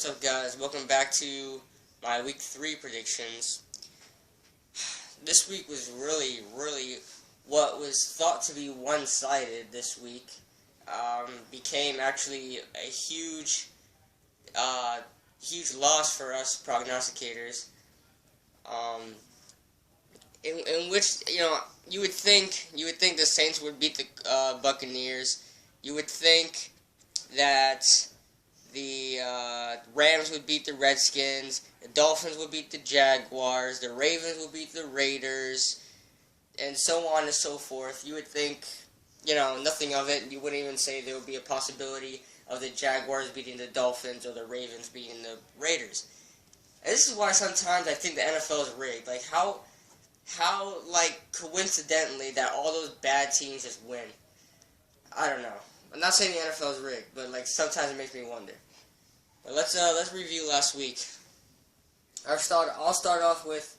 What's up, guys? Welcome back to my Week 3 predictions. This week was really what was thought to be one-sided this week became actually a huge loss for us prognosticators. In which you would think the Saints would beat the Buccaneers. You would think that the Rams would beat the Redskins, the Dolphins would beat the Jaguars, the Ravens would beat the Raiders, and so on and so forth. You would think, nothing of it. You wouldn't even say there would be a possibility of the Jaguars beating the Dolphins or the Ravens beating the Raiders. And this is why sometimes I think the NFL is rigged. Like, how coincidentally that all those bad teams just win. I don't know. I'm not saying the NFL is rigged, but sometimes it makes me wonder. But let's review last week. I'll start off with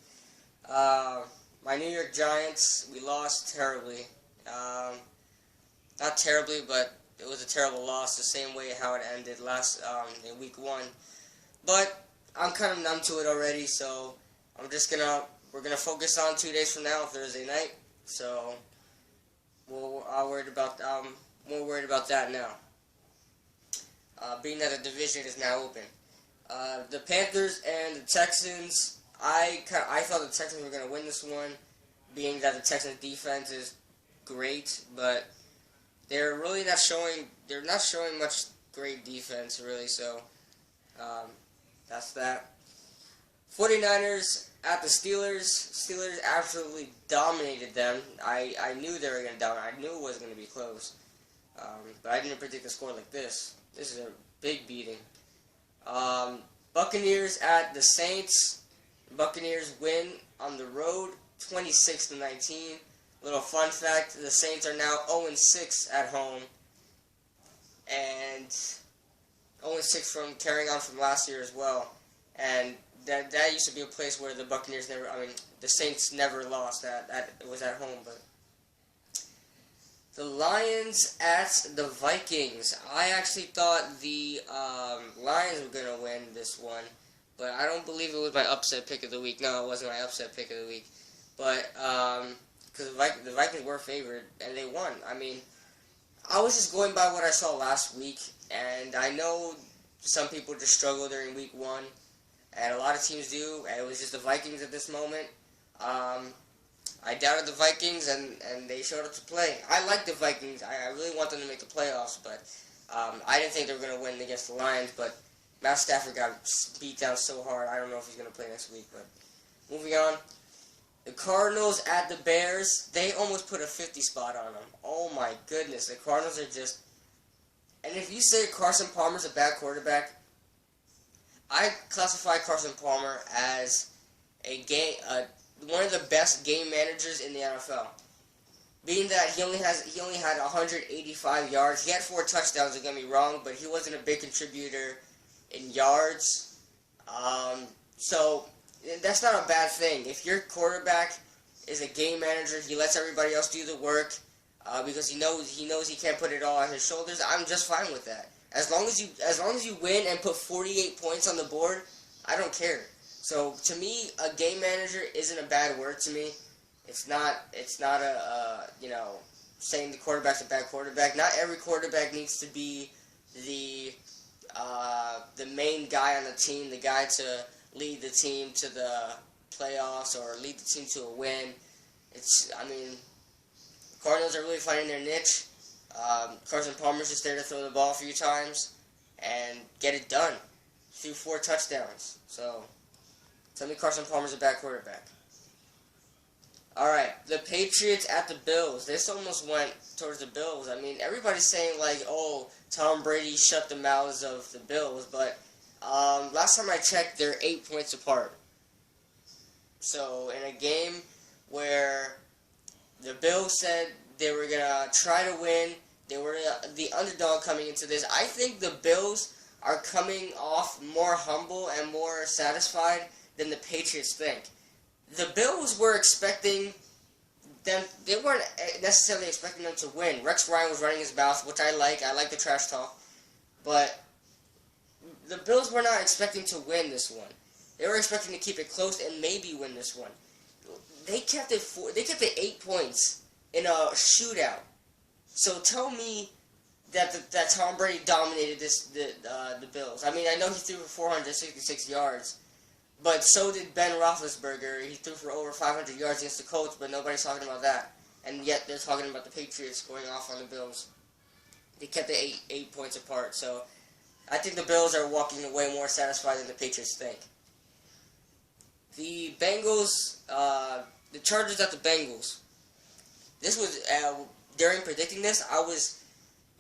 my New York Giants. We lost terribly. Not terribly, but it was a terrible loss, the same way how it ended in Week 1. But I'm kind of numb to it already, so we're gonna focus on 2 days from now, Thursday night. So I'm more worried about that now. Being that the division is now open. The Panthers and the Texans, I thought the Texans were going to win this one, being that the Texans defense is great, but they're not showing much great defense, really, so that's that. 49ers at the Steelers. Steelers absolutely dominated them. I knew they were going to dominate. I knew it was going to be close. But I didn't predict a score like this. This is a big beating. Buccaneers at the Saints. Buccaneers win on the road, 26-19. Little fun fact: the Saints are now 0-6 at home, and 0-6 from carrying on from last year as well. And that used to be a place where the the Saints never lost. It was at home, but. The Lions at the Vikings. I actually thought the Lions were going to win this one, but I don't believe it was my upset pick of the week. No, it wasn't my upset pick of the week. But, because the Vikings were favored, and they won. I mean, I was just going by what I saw last week, and I know some people just struggle during Week 1, and a lot of teams do, and it was just the Vikings at this moment. I doubted the Vikings, and they showed up to play. I like the Vikings. I really want them to make the playoffs, but I didn't think they were going to win against the Lions, but Matt Stafford got beat down so hard. I don't know if he's going to play next week, but moving on. The Cardinals at the Bears. They almost put a 50 spot on them. Oh, my goodness. The Cardinals are just... And if you say Carson Palmer's a bad quarterback, I classify Carson Palmer as one of the best game managers in the NFL. Being that he only had 185 yards. He had 4 touchdowns, don't get me wrong, but he wasn't a big contributor in yards. So that's not a bad thing. If your quarterback is a game manager, he lets everybody else do the work because he knows he can't put it all on his shoulders. I'm just fine with that. As long as you win and put 48 points on the board, I don't care. So to me, a game manager isn't a bad word to me. It's not saying the quarterback's a bad quarterback. Not every quarterback needs to be the main guy on the team, the guy to lead the team to the playoffs or lead the team to a win. Cardinals are really finding their niche. Carson Palmer's just there to throw the ball a few times and get it done. Threw 4 touchdowns. So. Tell me Carson Palmer's a bad quarterback. Alright, the Patriots at the Bills. This almost went towards the Bills. I mean, everybody's saying, Tom Brady shut the mouths of the Bills, but last time I checked, they're 8 points apart. So, in a game where the Bills said they were going to try to win, they were the underdog coming into this, I think the Bills are coming off more humble and more satisfied than the Patriots think. The Bills were expecting them, they weren't necessarily expecting them to win. Rex Ryan was running his mouth, which I like. I like the trash talk. But the Bills were not expecting to win this one. They were expecting to keep it close and maybe win this one. They kept it 8 points in a shootout. So tell me that Tom Brady dominated the Bills. I mean, I know he threw for 466 yards, but so did Ben Roethlisberger. He threw for over 500 yards against the Colts, but nobody's talking about that. And yet they're talking about the Patriots going off on the Bills. They kept it 8 points apart. So I think the Bills are walking away more satisfied than the Patriots think. The Bengals, the Chargers at the Bengals. This was, during predicting this,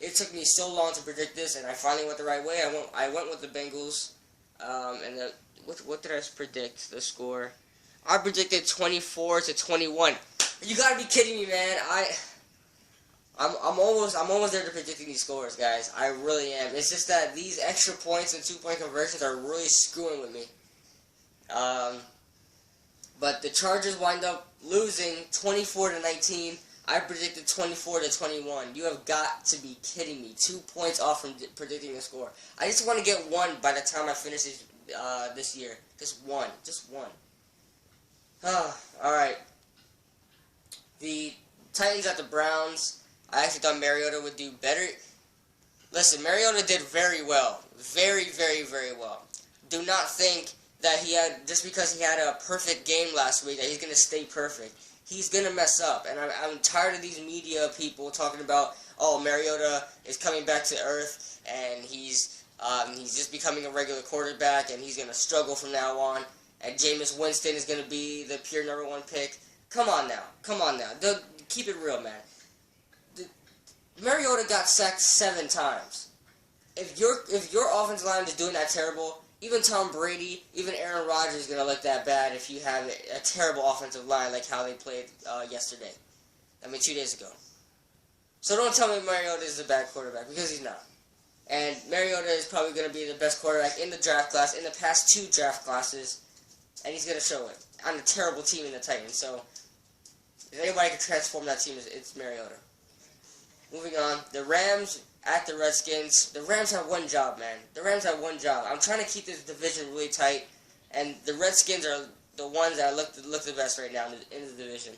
it took me so long to predict this, and I finally went the right way. I went with the Bengals, and what did I predict, the score? I predicted 24-21. You gotta be kidding me, man. I'm almost there to predicting these scores, guys. I really am. It's just that these extra points and 2-point conversions are really screwing with me. But the Chargers wind up losing 24-19. I predicted 24-21. You have got to be kidding me. 2 points off from predicting the score. I just want to get one by the time I finish this year. Just one. Alright. The Titans at the Browns. I actually thought Mariota would do better. Listen, Mariota did very well. Very, very, very well. Do not think that just because he had a perfect game last week, that he's going to stay perfect. He's going to mess up. And I'm tired of these media people talking about, oh, Mariota is coming back to earth, and he's just becoming a regular quarterback, and he's going to struggle from now on, and Jameis Winston is going to be the pure #1 pick. Come on now. Keep it real, man. Mariota got sacked 7 times. If your offensive line is doing that terrible, even Tom Brady, even Aaron Rodgers is going to look that bad if you have a terrible offensive line like how they played yesterday. 2 days ago. So don't tell me Mariota is a bad quarterback, because he's not. And Mariota is probably going to be the best quarterback in the draft class, in the past 2 draft classes, and he's going to show it on a terrible team in the Titans. So if anybody can transform that team, it's Mariota. Moving on, the Rams at the Redskins. The Rams have one job, man. The Rams have one job. I'm trying to keep this division really tight, and the Redskins are the ones that look the best right now in the division.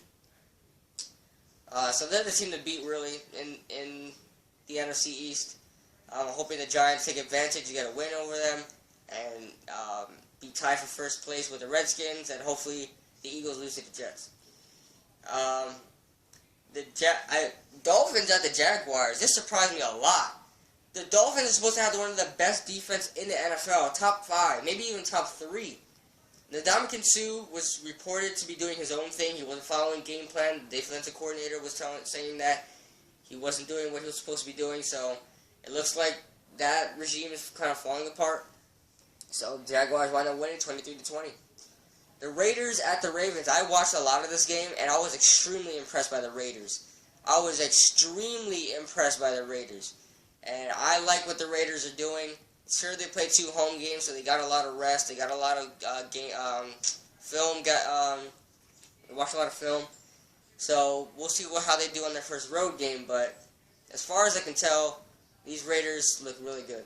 So they're the team to beat, really, in the NFC East. I'm hoping the Giants take advantage, get a win over them, and be tied for first place with the Redskins, and hopefully the Eagles lose to the Jets. Dolphins at the Jaguars. This surprised me a lot. The Dolphins are supposed to have one of the best defense in the NFL, top 5, maybe even top 3. Ndamukong Suh was reported to be doing his own thing. He wasn't following game plan. The defensive coordinator was saying that he wasn't doing what he was supposed to be doing. So it looks like that regime is kind of falling apart. So Jaguars wind up winning 23-20. The Raiders at the Ravens. I watched a lot of this game, and I was extremely impressed by the Raiders. And I like what the Raiders are doing. Sure, they played 2 home games, so they got a lot of rest. They got a lot of film. Watched a lot of film. So we'll see how they do on their first road game. But as far as I can tell, these Raiders look really good.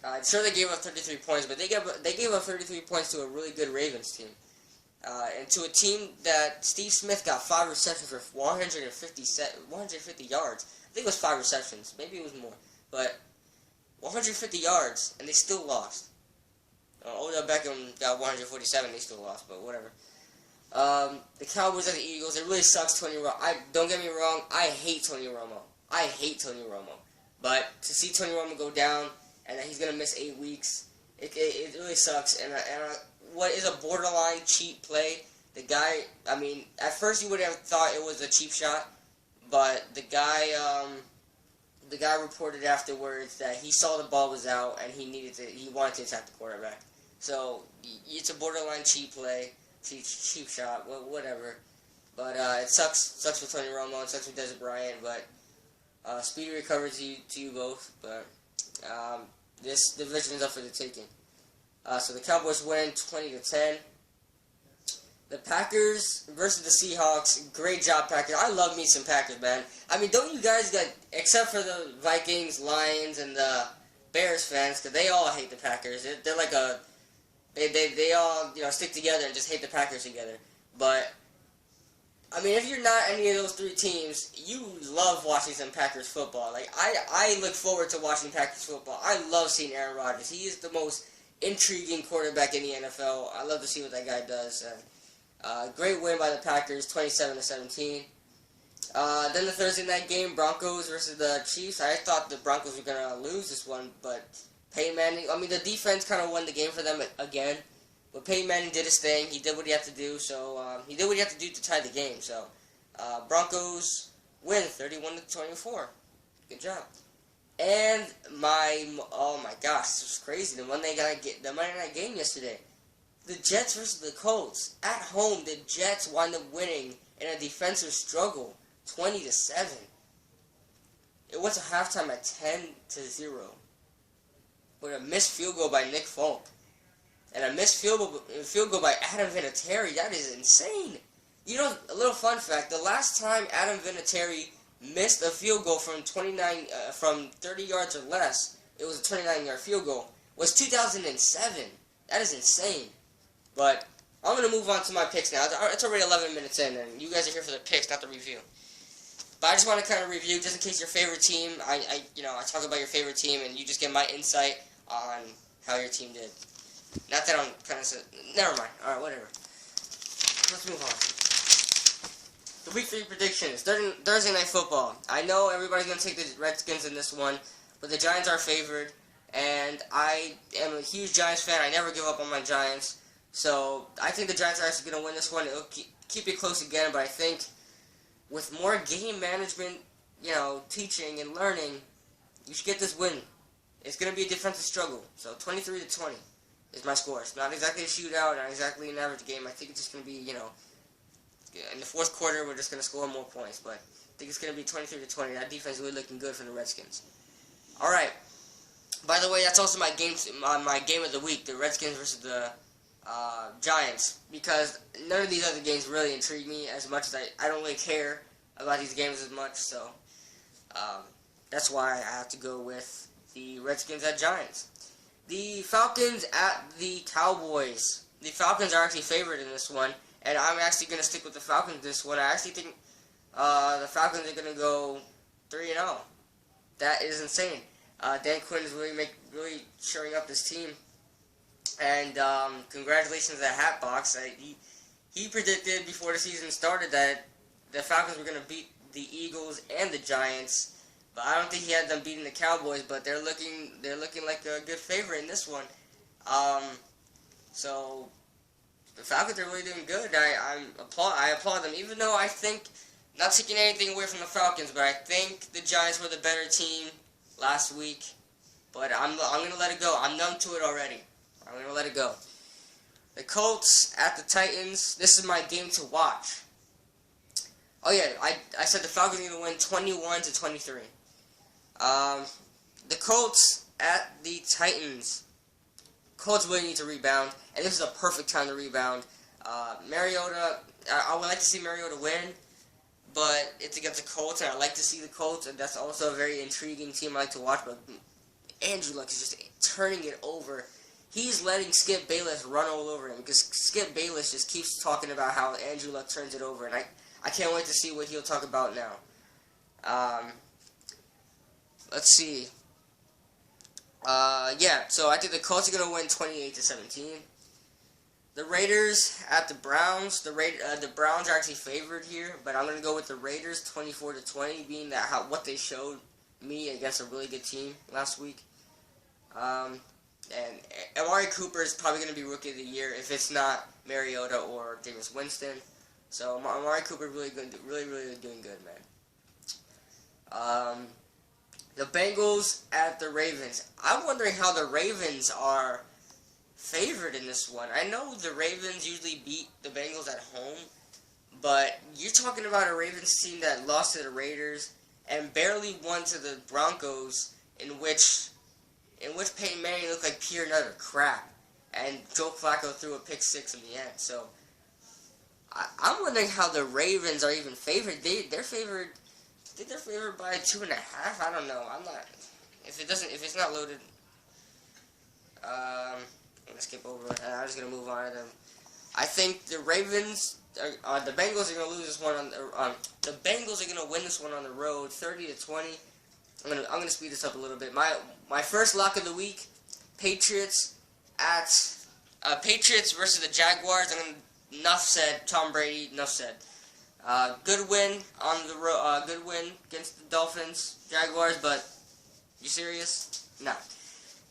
I'm sure they gave up 33 points, but they gave up 33 points to a really good Ravens team. And to a team that Steve Smith got 5 receptions for 150 yards. I think it was 5 receptions. Maybe it was more. But 150 yards, and they still lost. Odell Beckham got 147, they still lost, but whatever. The Cowboys and the Eagles, it really sucks, Tony Romo. Don't get me wrong, I hate Tony Romo. But to see Tony Romo go down, and that he's going to miss 8 weeks, it really sucks. And what is a borderline cheap play? The guy, at first you would have thought it was a cheap shot, but the guy reported afterwards that he saw the ball was out and he wanted to attack the quarterback. So it's a borderline cheap play, cheap shot, whatever. But it sucks for Tony Romo, it sucks for Dez Bryant, but speedy recovery to you both. But this division is up for the taking. So the Cowboys win 20-10. The Packers versus the Seahawks. Great job, Packers. I love me some Packers, man. Don't you guys except for the Vikings, Lions, and the Bears fans, because they all hate the Packers. They're like a they all stick together and just hate the Packers together. But I mean, if you're not any of those three teams, you love watching some Packers football. Like I look forward to watching Packers football. I love seeing Aaron Rodgers. He is the most intriguing quarterback in the NFL. I love to see what that guy does. Great win by the Packers, 27-17. Then the Thursday night game, Broncos versus the Chiefs. I thought the Broncos were gonna lose this one, but Peyton Manning. I mean, the defense kind of won the game for them again. But Peyton Manning did his thing. He did what he had to do. So he did what he had to do to tie the game. So Broncos win 31-24. Good job. And oh my gosh, this was crazy. The Monday night game yesterday. The Jets versus the Colts at home. The Jets wind up winning in a defensive struggle, 20-7. It went to halftime at 10-0. With a missed field goal by Nick Folk. And a missed field goal by Adam Vinatieri. That is insane. You know, a little fun fact. The last time Adam Vinatieri missed a field goal from 30 yards or less, it was a 29-yard field goal, was 2007. That is insane. But I'm going to move on to my picks now. It's already 11 minutes in, and you guys are here for the picks, not the review. But I just want to kind of review, just in case your favorite team, I talk about your favorite team, and you just get my insight on how your team did. Not that I'm kind of... Never mind. Alright, whatever. Let's move on. The Week 3 predictions. Thursday Night Football. I know everybody's going to take the Redskins in this one, but the Giants are favored, and I am a huge Giants fan. I never give up on my Giants. So I think the Giants are actually going to win this one. It'll keep it close again, but I think with more game management, teaching and learning, you should get this win. It's going to be a defensive struggle. So 23-20 is my score. It's not exactly a shootout, not exactly an average game. I think it's just going to be, in the fourth quarter, we're just going to score more points. But I think it's going to be 23-20. That defense is really looking good for the Redskins. All right. By the way, that's also my game of the week, the Redskins versus the Giants, because none of these other games really intrigue me as much as I don't really care about these games as much, so that's why I have to go with the Redskins at Giants. The Falcons at the Cowboys. The Falcons are actually favored in this one, and I'm actually going to stick with the Falcons this one. I actually think the Falcons are going to go 3-0. That is insane. Dan Quinn is really shoring up this team. And congratulations at Hatbox. He predicted before the season started that the Falcons were going to beat the Eagles and the Giants, but I don't think he had them beating the Cowboys. But they're looking like a good favorite in this one. So the Falcons are really doing good. I applaud them, even though I think, not taking anything away from the Falcons, but I think the Giants were the better team last week. But I'm going to let it go. I'm numb to it already. I'm going to let it go. The Colts at the Titans. This is my game to watch. Oh, yeah. I said the Falcons are going to win 21-23. The Colts at the Titans. Colts really need to rebound. And this is a perfect time to rebound. Mariota. I would like to see Mariota win. But it's against the Colts. And I like to see the Colts. And that's also a very intriguing team I like to watch. But Andrew Luck is just turning it over. He's letting Skip Bayless run all over him, because Skip Bayless just keeps talking about how Andrew Luck turns it over, and I can't wait to see what he'll talk about now. Let's see. So I think the Colts are going to win 28-17. The Raiders at the Browns. The Browns are actually favored here, but I'm going to go with the Raiders 24-20, being that what they showed me against a really good team last week. And Amari Cooper is probably going to be Rookie of the Year if it's not Mariota or Jameis Winston. So Amari Cooper really doing good, man. The Bengals at the Ravens. I'm wondering how the Ravens are favored in this one. I know the Ravens usually beat the Bengals at home, but you're talking about a Ravens team that lost to the Raiders and barely won to the Broncos, in which Peyton Manning looked like pure and utter crap, and Joe Flacco threw a pick six in the end. So I'm wondering how the Ravens are even favored. They're favored. I think they're favored by 2.5. I don't know. I'm not. If it's not loaded, I'm gonna skip over it. I'm just gonna move on to them. I think the Ravens, the Bengals are gonna lose this one the Bengals are gonna win this one on the road, 30-20. I'm gonna speed this up a little bit. My first lock of the week, Patriots versus the Jaguars. Enough said. Tom Brady. Enough said. Good win on the road. Good win against the Dolphins, Jaguars. But you serious? No.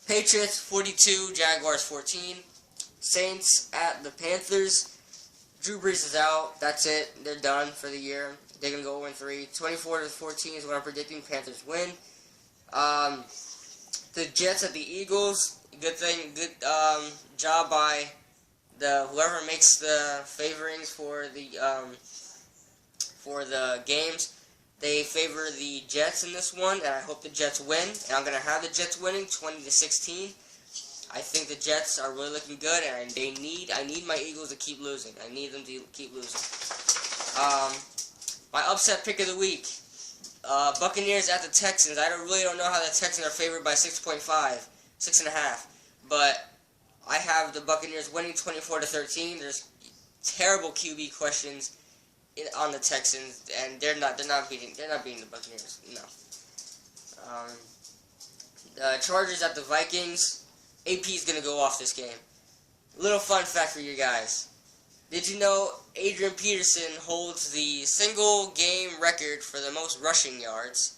Patriots 42, Jaguars 14. Saints at the Panthers. Drew Brees is out. That's it. They're done for the year. They're gonna go 0-3. 24-14 is what I'm predicting. Panthers win. The Jets at the Eagles. Good thing. Good job by whoever makes the favorings for the games. They favor the Jets in this one, and I hope the Jets win. And I'm gonna have the Jets winning 20-16. I think the Jets are really looking good, and I need my Eagles to keep losing. I need them to keep losing. My upset pick of the week: Buccaneers at the Texans. I really don't know how the Texans are favored by 6.5, 6.5, but I have the Buccaneers winning 24-13. There's terrible QB questions on the Texans, and they're not beating the Buccaneers. No. The Chargers at the Vikings. AP is gonna go off this game. Little fun fact for you guys. Did you know Adrian Peterson holds the single game record for the most rushing yards?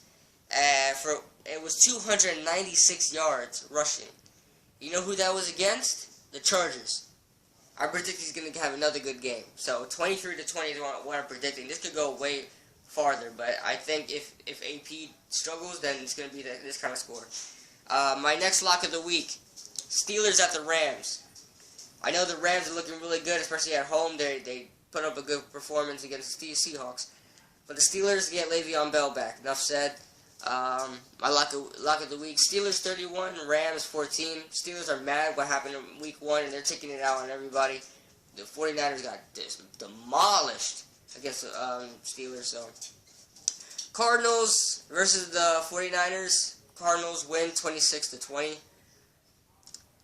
It was 296 yards rushing. You know who that was against? The Chargers. I predict he's going to have another good game. So 23-20 is what I'm predicting. This could go way farther, but I think if AP struggles, then it's going to be this kind of score. My next lock of the week: Steelers at the Rams. I know the Rams are looking really good, especially at home. They put up a good performance against the Seahawks. But the Steelers get Le'Veon Bell back. Enough said. My lock of the week: Steelers 31, Rams 14. Steelers are mad what happened in week 1, and they're taking it out on everybody. The 49ers got demolished against the Steelers. So Cardinals versus the 49ers. Cardinals win 26-20.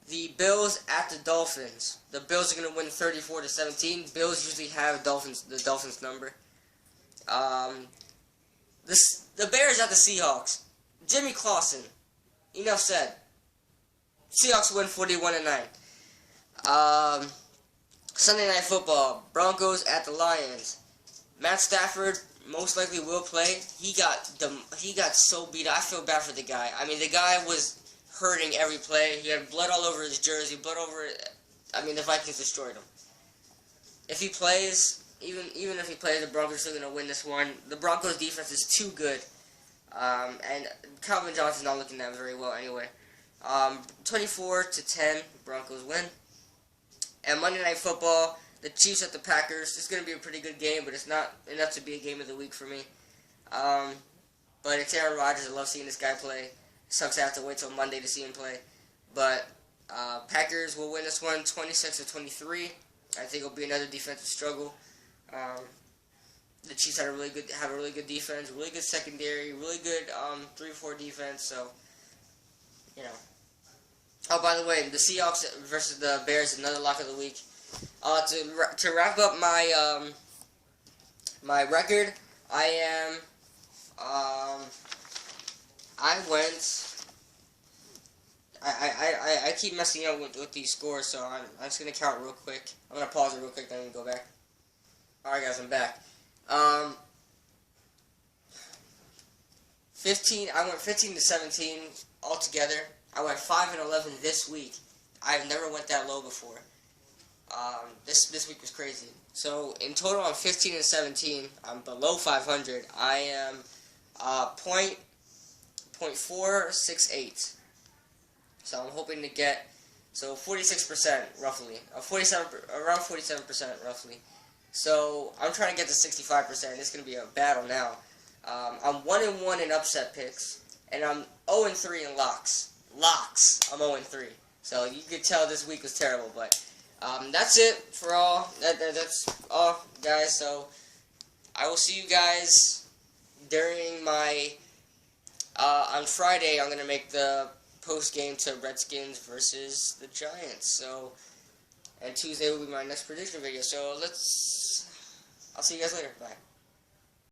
The Bills at the Dolphins. The Bills are going to win 34-17. Bills usually have the Dolphins number. The Bears at the Seahawks. Jimmy Clausen. Enough said. Seahawks win 41-9. Sunday Night Football. Broncos at the Lions. Matt Stafford most likely will play. He got so beat up. I feel bad for the guy. I mean, the guy was hurting every play. He had blood all over his jersey, blood over. The Vikings destroyed him. If he plays, even if he plays, the Broncos are still going to win this one. The Broncos' defense is too good, and Calvin Johnson's not looking that very well anyway. 24-10, Broncos win. And Monday Night Football, the Chiefs at the Packers. It's going to be a pretty good game, but it's not enough to be a game of the week for me. But it's Aaron Rodgers. I love seeing this guy play. Sucks I have to wait till Monday to see him play. But Packers will win this one 26-23. I think it'll be another defensive struggle. The Chiefs have a really good defense, really good secondary, really good 3-4 defense. So, you know. Oh, by the way, the Seahawks versus the Bears, another lock of the week. To wrap up my my record, I keep messing up with these scores, so I'm just gonna count real quick. I'm gonna pause it real quick, then I'm gonna go back. Alright guys, I'm back. I went 15-17 altogether. I went 5-11 this week. I've never went that low before. This week was crazy. So in total, I'm 15-17. I'm below 500. I am .468. So I'm hoping to get 46% roughly, around 47% roughly. So I'm trying to get to 65%. It's gonna be a battle now. I'm 1-1 in upset picks, and I'm 0-3 in locks. I'm 0-3. So you could tell this week was terrible, but that's it for all. That's all, guys. So I will see you guys during my on Friday. I'm gonna make the post game to Redskins versus the Giants. So, and Tuesday will be my next prediction video. So I'll see you guys later. Bye.